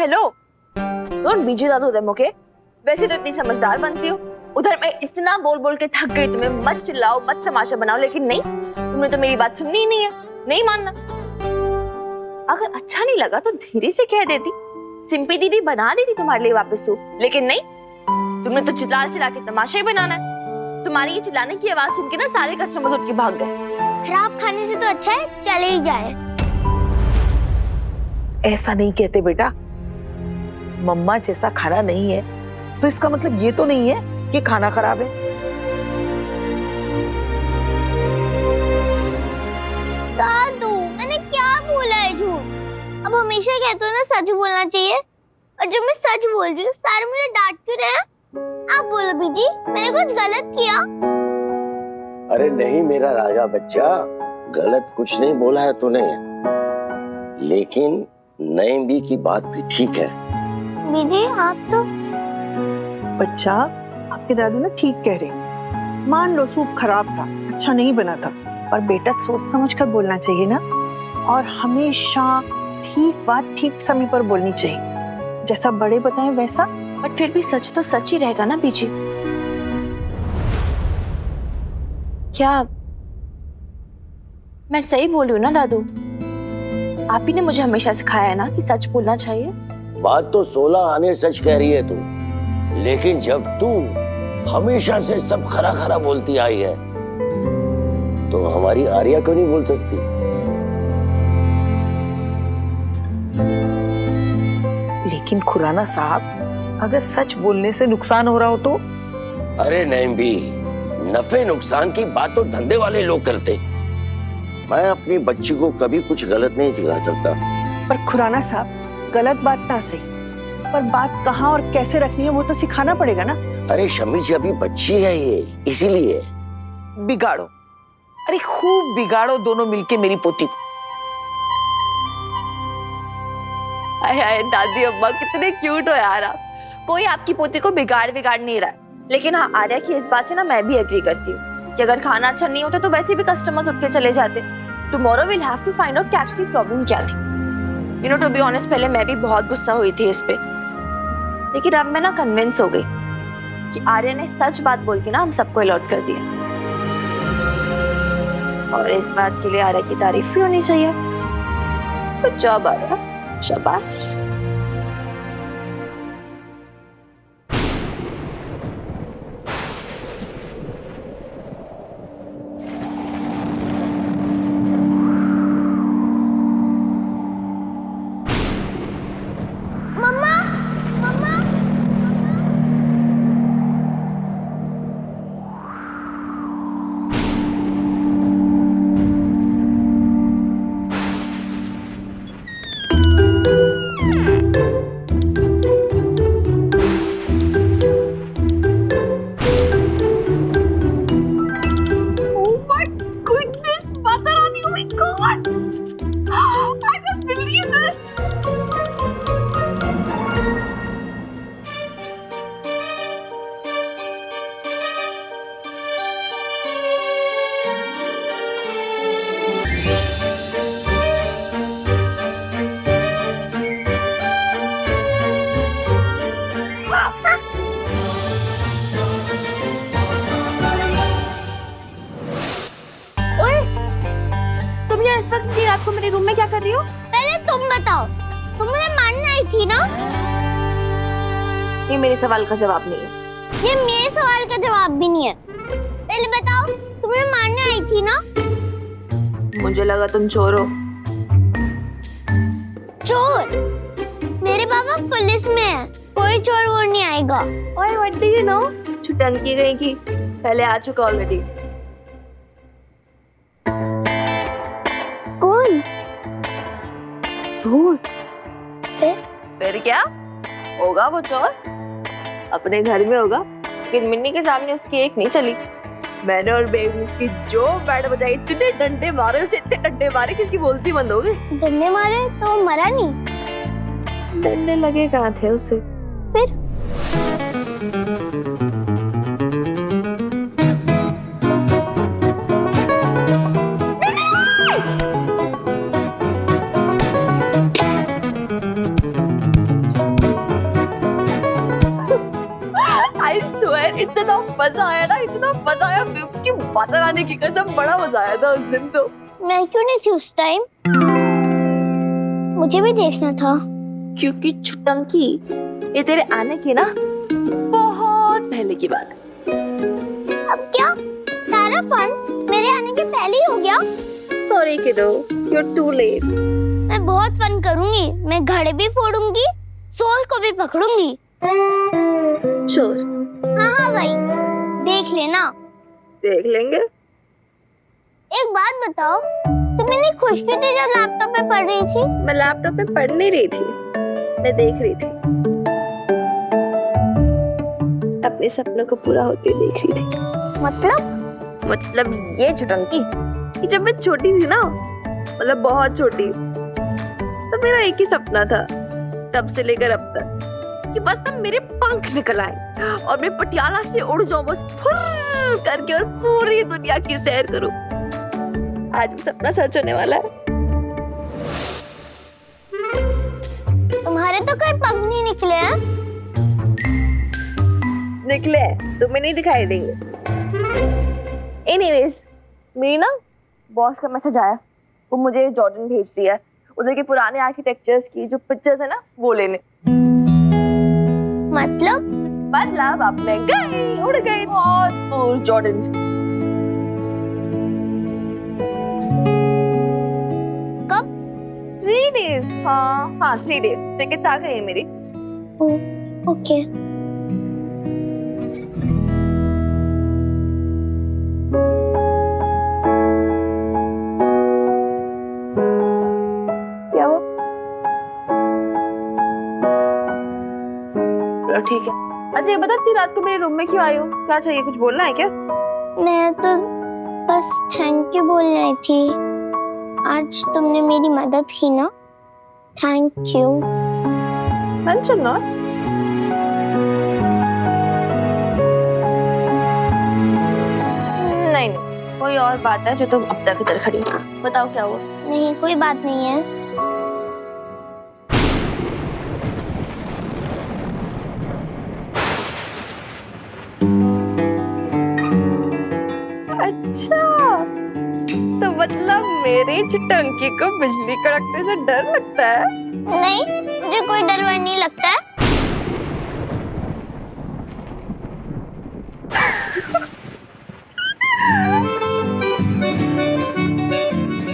Hello, don't बीजी दादू दे मुके। वैसे तो इतनी समझदार बनती हो, उधर मैं इतना बोल बोल के थक गई तुम्हें मत चिल्लाओ मत तमाशा बनाओ, लेकिन नहीं, तुमने तो मेरी बात सुननी ही नहीं है, नहीं मानना। अगर अच्छा नहीं लगा तो धीरे से कह देती, सिंपी दीदी बना देती तुम्हारे लिए वापस सूप, लेकिन नहीं, तुमने तो चिल्ला चिल्ला के तमाशा ही बनाना है। तुम्हारी ये चिल्लाने की आवाज सुन के ना सारे कस्टमर्स उठ के भाग गए। खराब खाने से तो अच्छा है चले ही जाए। ऐसा नहीं कहते बेटा, मम्मा जैसा खाना नहीं है तो इसका मतलब ये तो नहीं है कि खाना खराब है। दादू मैंने क्या बोला है झूठ? अब हमेशा कहते हो ना सच बोलना चाहिए, और जब मैं सच बोल रही हूँ सारे मुझे डांट क्यों रहे हैं? आप बोलो बीजी, मैंने कुछ गलत किया? अरे नहीं मेरा राजा बच्चा, गलत कुछ नहीं बोला है तूने, लेकिन नईम बी की बात भी ठीक है। बीजी आप तो बच्चा, आपके दादू ना ठीक कह रहे हैं। मान लो सूप खराब था, अच्छा नहीं बना था, पर बेटा सोच समझ कर बोलना चाहिए ना, और हमेशा ठीक बात ठीक समय पर बोलनी चाहिए, जैसा बड़े बताएं वैसा। बट फिर भी सच तो सच ही रहेगा ना बीजी। क्या मैं सही बोल रही हूँ ना दादू? आप ही ने मुझे हमेशा सिखाया है ना कि सच बोलना चाहिए। बात तो 16 आने सच कह रही है तू, लेकिन जब तू हमेशा से सब खरा खरा बोलती आई है तो हमारी आर्या क्यों नहीं बोल सकती? लेकिन खुराना साहब, अगर सच बोलने से नुकसान हो रहा हो तो? अरे नहीं भी, नफे नुकसान की बात तो धंधे वाले लोग करते, मैं अपनी बच्ची को कभी कुछ गलत नहीं सिखा सकता। पर खुराना साहब, गलत बात ना सही, पर बात कहाँ और कैसे रखनी है वो तो सिखाना पड़ेगा ना। अरे शमी जी अभी बच्ची है ये, इसीलिए। बिगाड़ो, अरे खूब बिगाड़ो दोनों मिलके मेरी पोती को। आए आए दादी अम्मा कितने क्यूट हो यार आप। कोई आपकी पोती को बिगाड़ नहीं रहा है, लेकिन हाँ आर्या की इस बात से ना मैं भी एग्री करती हूँ कि अगर खाना अच्छा नहीं होता तो वैसे भी कस्टमर्स उठ के चले जाते। Tomorrow will have to find out कि एक्चुअली प्रॉब्लम क्या थी। You know to be honest, पहले मैं भी बहुत गुस्सा हुई थी इस पे, लेकिन अब मैं ना कन्विंस हो गई कि आर्या ने सच बात बोल के ना हम सबको अलर्ट कर दिया, और इस बात के लिए आर्या की तारीफ भी होनी चाहिए। गुड जॉब आर्या, शाबाश। मम्मा मम्मा इस वक्त की रात को मेरे रूम में क्या कर रही हो? पहले तुम बताओ, तुम मुझे मारने आई थी ना? ये मेरे सवाल का जवाब नहीं है। ये मेरे सवाल का जवाब भी नहीं है। पहले बताओ, तुम मुझे मारने आई थी ना? मुझे लगा तुम चोर हो। चोर? मेरे पापा पुलिस में है, कोई चोर वोर नहीं आएगा। ओए व्हाट डू यू नो? छुटंकी गई की पहले आ चुका ऑलरेडी। कौन? चोर? फिर? फिर क्या होगा? वो चोर अपने घर में होगा, लेकिन मिन्नी के सामने उसकी एक नहीं चली। मैंने और बेबी उसकी जो बैंड बजाई, इतने डंडे मारे उसे, इतने डंडे मारे कि उसकी बोलती बंद हो गई। डंडे मारे तो वो मरा नहीं? डंडे लगे कहाँ थे उसे? फिर? यार, इतना मजा आया ना, इतना मजा आया, उसकी बातें आने की कसम, बड़ा मजा आया था उस दिन तो। मैं क्यों नहीं थी उस टाइम? मुझे भी देखना था। क्योंकि छुटंकी, ये तेरे आने की ना बहुत पहले की बात है। अब क्या सारा फन मेरे आने के पहले ही हो गया? सॉरी किडो, यू आर टू लेट। मैं बहुत फन करूंगी, मैं घड़े भी फोड़ूंगी, चोर को भी पकड़ूंगी। चोर? हाँ हाँ भाई, देख लेना। देख लेंगे। एक बात बताओ, तुम इतनी खुश क्यों थी जब लैपटॉप पे पढ़ रही थी? मैं लैपटॉप पे पढ़ नहीं रही थी, मैं देख रही थी, अपने सपनों को पूरा होते देख रही थी। मतलब ये छुटंकी कि जब मैं छोटी थी ना, मतलब बहुत छोटी, तो मेरा एक ही सपना था तब से लेकर अब तक, कि बस तब मेरे पंख निकल आए और मैं पटियाला से उड़ जाऊं बस फुर्र करके और पूरी दुनिया की सैर करूं। आज वो सपना सच होने वाला है। तुम्हारे तो कोई पंख नहीं निकले हैं। निकले तुम्हें नहीं दिखाई देंगे। एनीवेज, मेरी ना बॉस का मैसेज आया, वो मुझे जॉर्डन भेज दिया है, उधर के पुराने आर्किटेक्चर्स की जो पिक्चर्स है ना वो लेने। मतलब अब मैं गई, उड़ गई बहुत दूर जॉर्डन। कब? 3 days। हाँ 3 days। टिकट आ गई है मेरी। ओके। क्या हुआ? चलो ठीक है। अच्छा ये बता, इतनी रात को मेरे रूम में क्यों आई हो? क्या चाहिए, कुछ बोलना है क्या? मैं तो बस थैंक यू बोलने आई थी। आज तुमने मेरी मदद की ना, थैंक यू। Mention not. नहीं, कोई और बात है जो तुम अब तक इधर खड़ी हो। बताओ क्या हुआ? नहीं, कोई बात नहीं है। अच्छा, तो मतलब मेरी छुटंकी को बिजली कड़कने से डर लगता है? नहीं, मुझे कोई डर वर नहीं लगता है।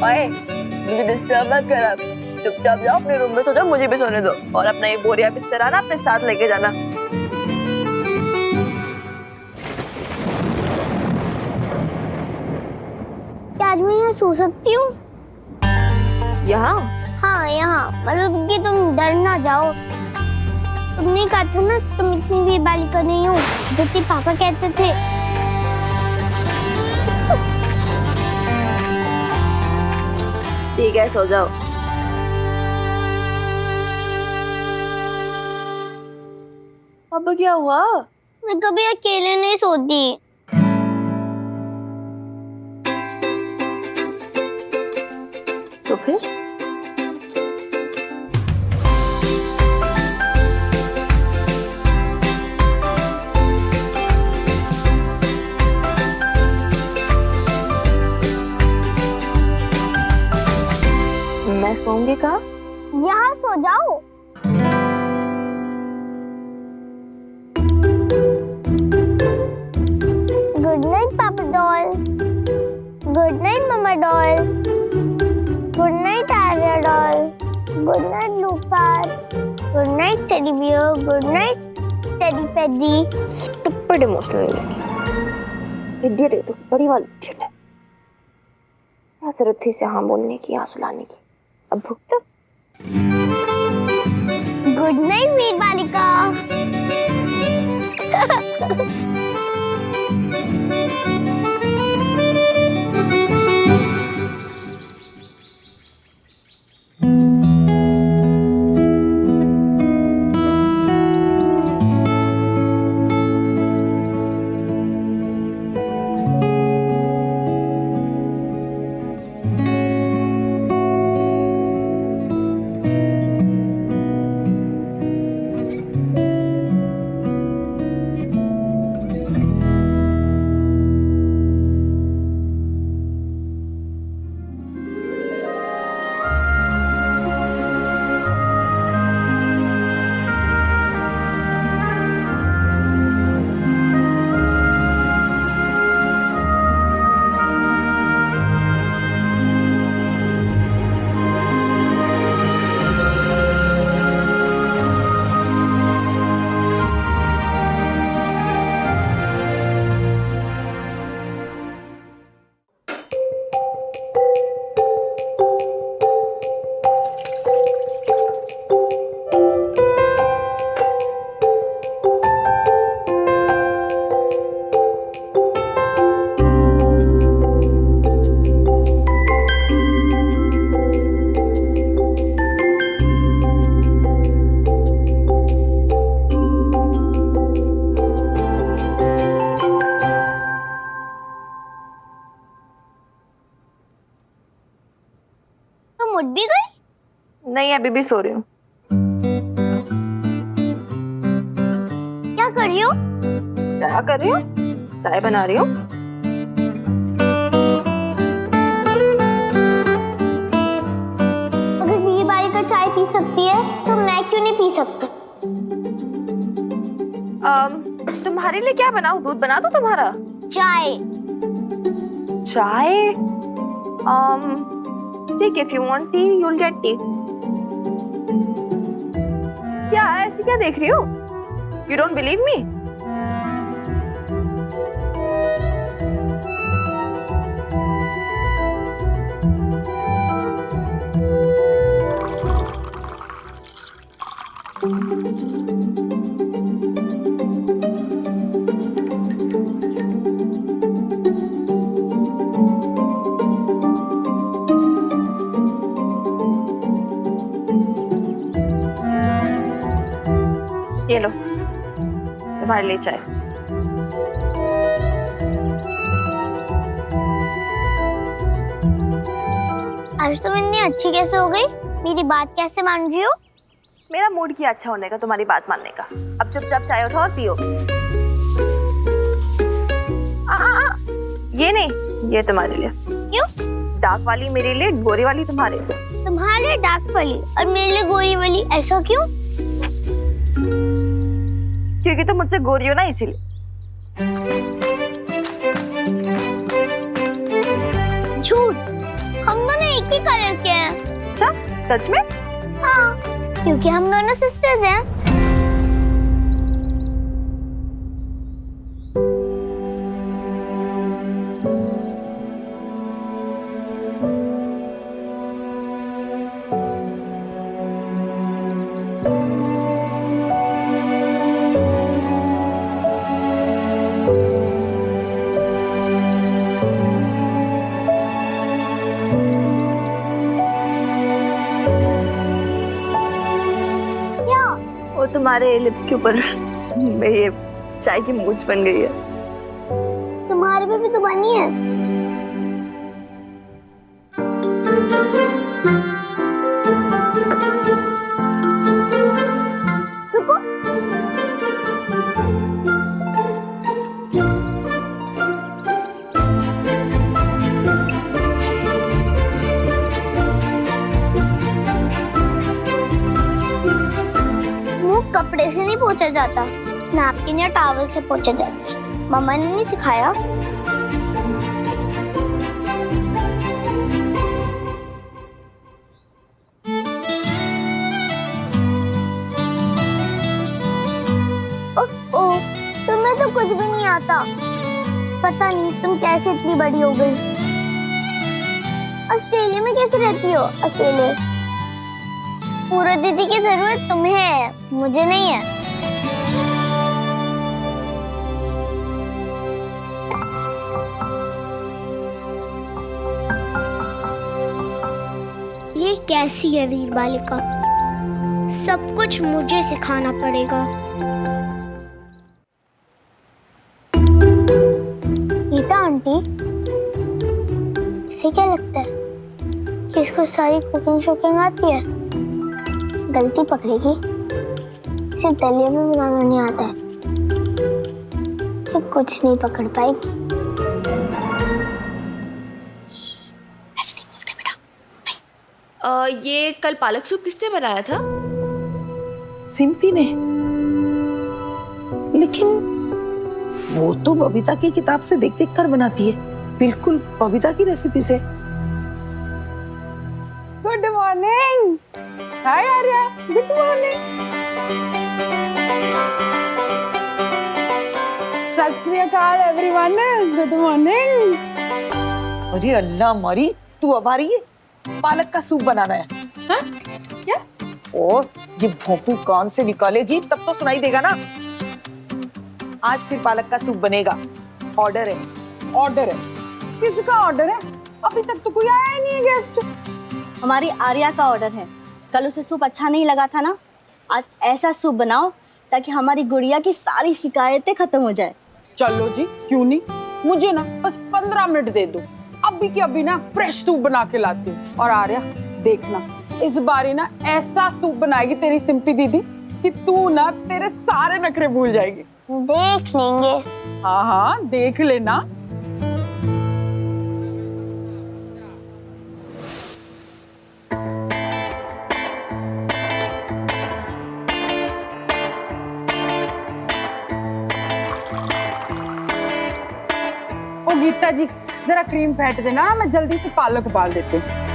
ओए, मुझे डिस्टर्ब मत कर अब। चुपचाप जाओ अपने रूम में सो जाओ, मुझे भी सोने दो। और अपना ये बोरिया बिस्तर ना अपने साथ लेके जाना। क्या आज मैं यहाँ सो सकती हूँ? यहाँ? हाँ यहाँ, मतलब कि तुम डर ना जाओ। तुमने कहा था ना तुम इतनी वीर बालिका नहीं हो जितनी पापा कहते थे। ठीक है, सो जाओ। अब क्या हुआ? मैं कभी अकेले नहीं सोती। तो फिर? मैं सोऊंगी कहाँ? यहाँ सो जाओ। गुड नाइट पापा डॉल। गुड नाइट मम्मा doll. Good night Arya doll. Good night लूफार। Good night teddy bear. Good night teddy पेडी। Stupid इमोशनल इडियट है, तो बड़ी वाली इडियट है। क्या जरूरत थी इसे हाँ बोलने की, यहाँ सुलाने की? अब भुगत। गुड नाइट वीर बालिका। नहीं, अभी भी सो रही हूँ। क्या कर रही हो? क्या कर रही हूँ? चाय बना रही हूँ। अगर वीर बालिका चाय पी सकती है तो मैं क्यों नहीं पी सकती? तुम्हारे लिए क्या बनाऊँ? दूध बना दूँ तुम्हारा? चाय। चाय? ठीक है, if you want tea, you'll get tea. क्या ऐसी क्या देख रही हो? You don't believe me? ये लो, तुम्हारे लिए चाय। आज तुम इतनी अच्छी कैसे हो गई? मेरी बात कैसे मान रही हो? मेरा मूड किया अच्छा होने का, तुम्हारी बात मानने का। अब चुपचाप चाय उठाओ और पियो। ये नहीं, ये तुम्हारे लिए। क्यों? डार्क वाली मेरे लिए, गोरी वाली तुम्हारे लिए। तुम्हारे लिए डार्क वाली और मेरे लिए गोरी वाली, ऐसा क्यों? क्योंकि तुम मुझसे गोरी हो ना, इसीलिए। झूठ, हम दोनों एक ही कलर के हैं। अच्छा, सच में? हाँ, क्योंकि हम दोनों सिस्टर्स हैं। वो तुम्हारे लिप्स के ऊपर ये चाय की मूंछ बन गई है। तुम्हारे पे भी तो बनी है। रुको, मुंह कपड़े से नहीं पोंछा जाता, नैपकिन या टॉवल से पोंछा जाता है। मम्मा ने नहीं सिखाया। ओह, तुम्हें तो कुछ भी नहीं आता। पता नहीं तुम कैसे इतनी बड़ी हो गई। ऑस्ट्रेलिया में कैसे रहती हो अकेले? पूरा दीदी की जरूरत तुम्हें है, मुझे नहीं है। ये कैसी है वीर बालिका? सब कुछ मुझे सिखाना पड़ेगा। गीता आंटी, इसे क्या लगता है कि इसको सारी कुकिंग शुकिंग आती है? गलती पकड़ेगी, इसे दलिया भी बनाना नहीं आता है, तो कुछ नहीं पकड़ पाएगी। ऐसे नहीं बोलते बेटा। ये कल पालक सूप किसने बनाया था? सिंपी ने। लेकिन वो तो बबीता की किताब से देख देख कर बनाती है, बिल्कुल बबीता की रेसिपी से। Good morning. Hi Arya, good morning. सत श्री अकाल एवरीवन, गुड मॉर्निंग। अरे अल्लाह मरी, तू अब आ रही है? पालक का सूप बनाना है? हाँ? क्या? ओ, ये भोंपू कान से निकालेगी तब तो सुनाई देगा ना। आज फिर पालक का सूप बनेगा। ऑर्डर है। ऑर्डर है? किसका ऑर्डर है? अभी तक तो कोई आया ही नहीं है गेस्ट। हमारी आर्या का ऑर्डर है। कल उसे सूप अच्छा नहीं लगा था ना, आज ऐसा सूप बनाओ ताकि हमारी गुड़िया की सारी शिकायतें खत्म हो जाए। चलो जी, क्यों नहीं। मुझे ना बस 15 मिनट दे दो, अभी की अभी ना फ्रेश सूप बना के लाती हूँ। और आर्या देखना, इस बारी ना ऐसा सूप बनाएगी तेरी सिंपी दीदी कि तू ना तेरे सारे नखरे भूल जाएगी। देख लेंगे। हाँ हाँ देख लेना। ओ गीता जी जरा क्रीम फेंट देना, मैं जल्दी से पालक उबाल देती हूँ।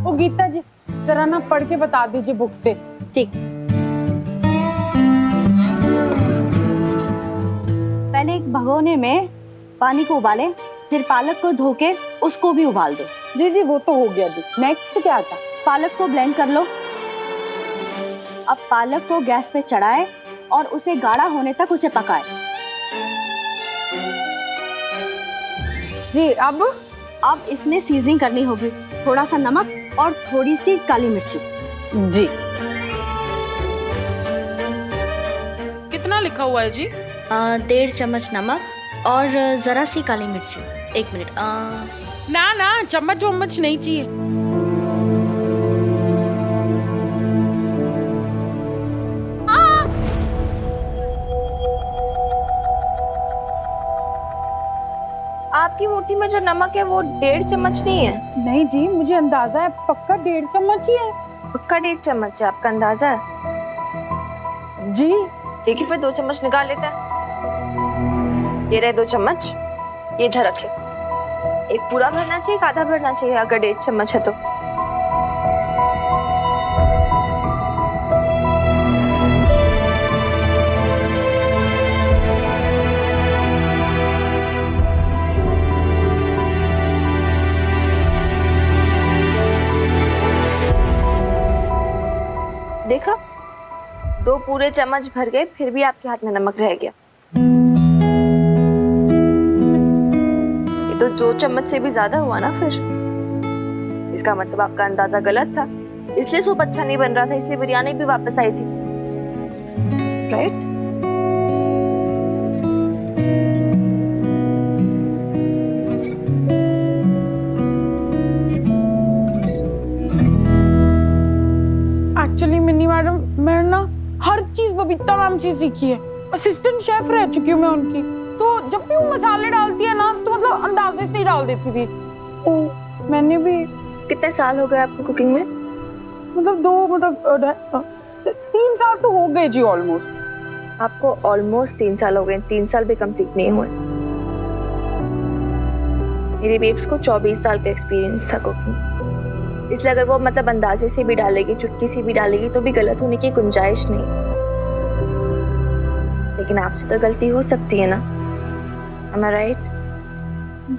ओ गीता जी जरा ना पढ़ के बता दीजिए बुक से। ठीक। पहले एक भगोने में पानी को उबाले, फिर पालक को धो के उसको भी उबाल दो। जी जी वो तो हो गया जी। नेक्स्ट क्या था? पालक को ब्लेंड कर लो। अब पालक को गैस पे चढ़ाए और उसे गाढ़ा होने तक उसे पकाए। जी अब इसमें सीजनिंग करनी होगी, थोड़ा सा नमक और थोड़ी सी काली मिर्ची। जी कितना लिखा हुआ है जी? 1.5 चम्मच नमक और जरा सी काली मिर्ची। 1 मिनट। ना ना चम्मच वम्मच नहीं चाहिए। आपकी मुट्ठी में जो नमक है वो 1.5 चम्मच नहीं है? नहीं जी मुझे अंदाजा है पक्का 1.5 चम्मच ही है। पक्का 1.5 चम्मच है, आपका अंदाजा है? जी ठीक है फिर 2 चम्मच निकाल लेते हैं। ये रहे 2 चम्मच, ये इधर रखे। एक पूरा भरना चाहिए, एक आधा भरना चाहिए अगर 1.5 चम्मच है तो? देखा, 2 पूरे चम्मच भर गए फिर भी आपके हाथ में नमक रह गया। ये तो 2 चम्मच से भी ज्यादा हुआ ना फिर। इसका मतलब आपका अंदाजा गलत था, इसलिए सूप अच्छा नहीं बन रहा था, इसलिए बिरयानी भी वापस आई थी, राइट? एक्चुअली मिन्नी मैडम मैं ना हर चीज बबीता मैम से सीखी है। असिस्टेंट शेफ रह चुकी हूँ मैं उनकी, तो जब भी वो मसाले डालती है ना तो मतलब अंदाजे से ही डाल देती थी। ओ मैंने भी। कितने साल हो गए आपको कुकिंग में? मतलब 3 साल तो हो गए जी ऑलमोस्ट। आपको ऑलमोस्ट 3 साल हो गए, 3 साल भी कंप्लीट नहीं हुए। मेरी बेब्स को 24 साल का एक्सपीरियंस था कुकिंग, इसलिए अगर वो मतलब अंदाजे से भी डालेगी, चुटकी से भी डालेगी तो भी गलत होने की गुंजाइश नहीं। लेकिन आपसे तो गलती हो सकती है ना, am I right?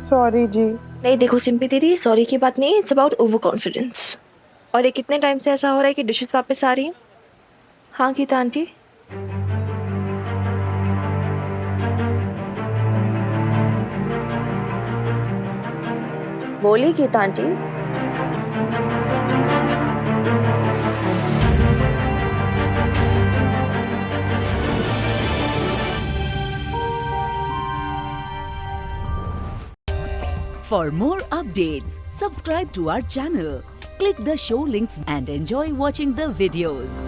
सॉरी जी। नहीं देखो सिंपी दीदी, सॉरी की बात नहीं है, इट्स अबाउट ओवर कॉन्फिडेंस। और ये कितने टाइम से ऐसा हो रहा है कि डिशेस वापस आ रही हैं? हाँ गीता आंटी? बोली Geeta aunty. For more updates, subscribe to our channel, click the show links and enjoy watching the videos.